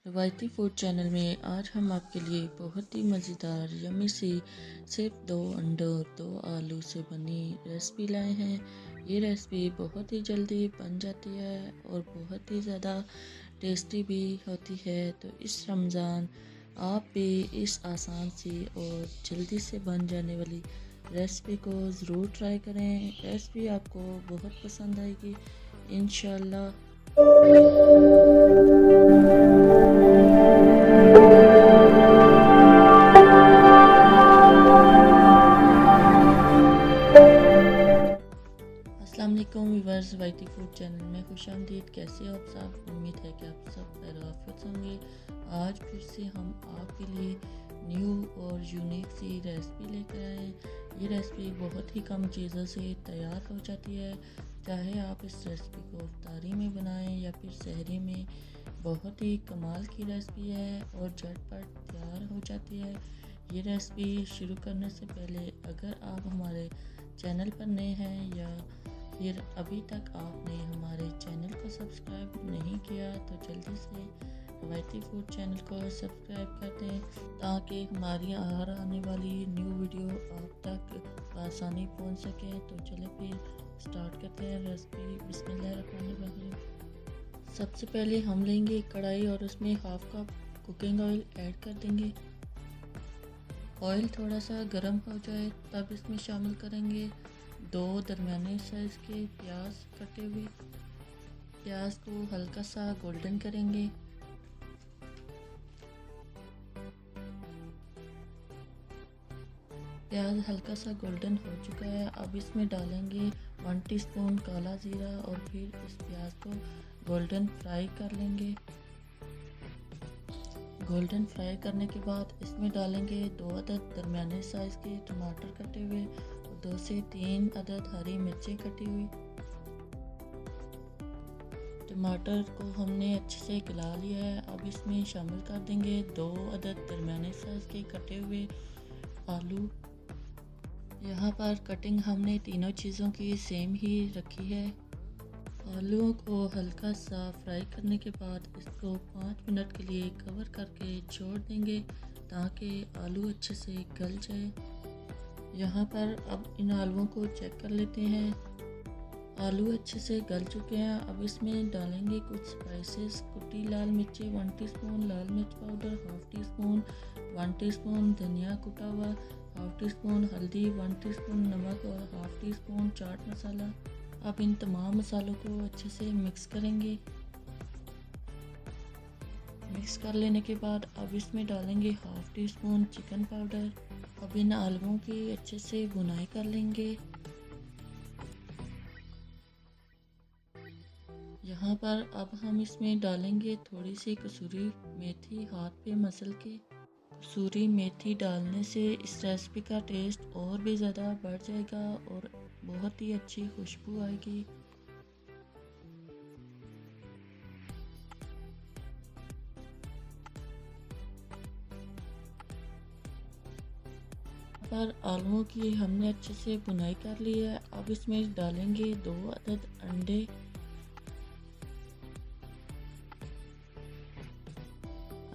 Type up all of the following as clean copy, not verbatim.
रवायती food channel में आज हम आपके लिए बहुत ही मज़ेदार यम्मी सी सिर्फ 2 अंडों 2 आलू से बनी रेसिपी लाए हैं। ये रेसिपी बहुत ही जल्दी बन जाती है और बहुत ही ज़्यादा टेस्टी भी होती है। तो इस रमज़ान आप भी इस आसान सी और जल्दी से बन जाने वाली रेसिपी को ज़रूर ट्राई करें। रेसिपी आपको बहुत पसंद आएगी इंशाल्लाह। अस्सलाम वालेकुम व्यूअर्स, वाईटी फूड चैनल में खुशामदीद। कैसे हो आप सब? उम्मीद है कि आप सब खैर आफियत होंगे। आज फिर से हम आपके लिए न्यू और यूनिक सी रेसिपी लेकर आए हैं। ये रेसिपी बहुत ही कम चीज़ों से तैयार हो जाती है। चाहे आप इस रेसिपी को इफ्तारी में बनाएं या फिर सहरी में, बहुत ही कमाल की रेसिपी है और झटपट तैयार हो जाती है। ये रेसिपी शुरू करने से पहले अगर आप हमारे चैनल पर नए हैं या फिर अभी तक आपने हमारे चैनल को सब्सक्राइब नहीं किया तो जल्दी से रवायती फूड चैनल को सब्सक्राइब कर दें ताकि हमारी आने वाली न्यू वीडियो आप तक आसानी पहुंच सके। तो चले फिर स्टार्ट करते हैं रेसिपी। बिस्मिल्लाहिर्रहमानिर्रहीम। सबसे पहले हम लेंगे कढ़ाई और उसमें half cup cooking oil add कर देंगे। ऑयल थोड़ा सा गर्म हो जाए तब इसमें शामिल करेंगे 2 दरमियाने साइज़ के प्याज कटे हुए। प्याज को हल्का सा गोल्डन करेंगे। प्याज हल्का सा गोल्डन हो चुका है। अब इसमें डालेंगे 1 टीस्पून काला जीरा और फिर इस प्याज को गोल्डन फ्राई कर लेंगे। गोल्डन फ्राई करने के बाद इसमें डालेंगे 2 अदद दरमियाने साइज़ के टमाटर कटे हुए और 2 से 3 अदद हरी मिर्चें कटी हुई। टमाटर को हमने अच्छे से गला लिया है। अब इसमें शामिल कर देंगे 2 अदद दरमियाने साइज़ के कटे हुए आलू। यहाँ पर कटिंग हमने तीनों चीज़ों की सेम ही रखी है। आलूओं को हल्का सा फ्राई करने के बाद इसको 5 मिनट के लिए कवर करके छोड़ देंगे ताकि आलू अच्छे से गल जाए। यहाँ पर अब इन आलूओं को चेक कर लेते हैं। आलू अच्छे से गल चुके हैं। अब इसमें डालेंगे कुछ स्पाइसेस। कुटी लाल मिर्ची 1 टीस्पून, लाल मिर्च पाउडर 1/2 टीस्पून, 1 टीस्पून धनिया कुटा हुआ, 1/2 टीस्पून हल्दी, 1 टीस्पून नमक और 1/2 टीस्पून चाट मसाला। अब इन तमाम मसालों को अच्छे से मिक्स करेंगे। मिक्स कर लेने के बाद अब इसमें डालेंगे 1/2 टीस्पून चिकन पाउडर। अब इन आलूओं की अच्छे से भुनाई कर लेंगे। यहाँ पर अब हम इसमें डालेंगे थोड़ी सी कसूरी मेथी हाथ पे मसल के। कसूरी मेथी डालने से इस रेसिपी का टेस्ट और भी ज़्यादा बढ़ जाएगा और बहुत ही अच्छी खुशबू आएगी। पर आलूओं की हमने अच्छे से भुनाई कर ली है। अब इसमें डालेंगे 2 अदद अंडे।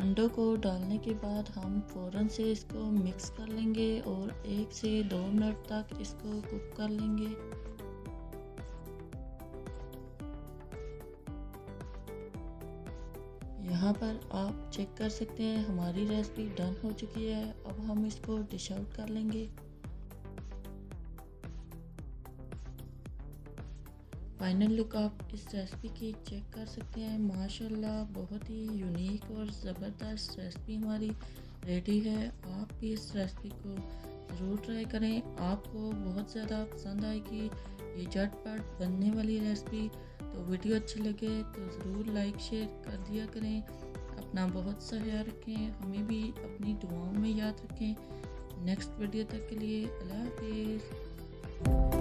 अंडों को डालने के बाद हम फ़ौरन से इसको मिक्स कर लेंगे और 1 से 2 मिनट तक इसको कुक कर लेंगे। यहाँ पर आप चेक कर सकते हैं हमारी रेसिपी डन हो चुकी है। अब हम इसको डिश आउट कर लेंगे। फाइनल लुक आप इस रेसिपी की चेक कर सकते हैं। माशाल्लाह बहुत ही यूनिक और ज़बरदस्त रेसिपी हमारी रेडी है। आप भी इस रेसिपी को ज़रूर ट्राई करें, आपको बहुत ज़्यादा पसंद आएगी ये झटपट बनने वाली रेसिपी। तो वीडियो अच्छी लगे तो ज़रूर लाइक शेयर कर दिया करें। अपना बहुत सा ख्याल रखें, हमें भी अपनी दुआओं में याद रखें। नेक्स्ट वीडियो तक के लिए अल्लाह हाफिज़।